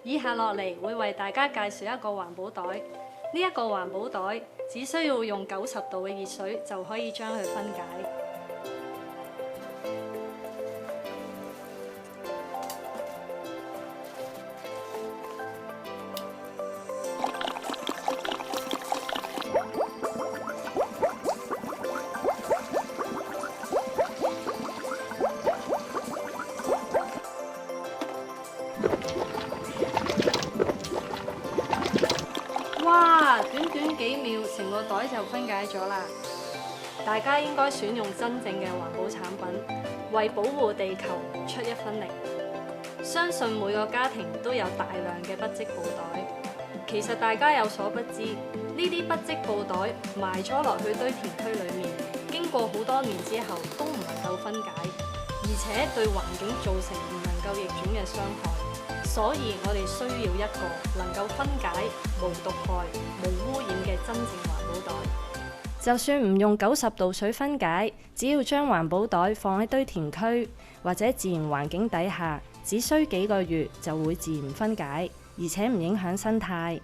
以下落嚟會為大家介紹一個環保袋。呢一個環保袋只需要用90度嘅熱水就可以將佢分解。哇！短幾秒，成個袋就分解咗啦！大家應該選用真正嘅環保產品，為保護地球出一分力。相信每個家庭都有大量嘅不織布袋。其實大家有所不知，呢啲不織布袋埋咗落去堆填區裏面，經過好多年之後都唔能夠分解，而且對環境造成唔能夠逆轉嘅傷害。所以我哋需要一個能夠分解、無毒害、無污染嘅真正環保袋。就算唔用90度水分解，只要將環保袋放喺堆填區或者自然環境底下，只需幾個月就會自然分解，而且唔影響生態。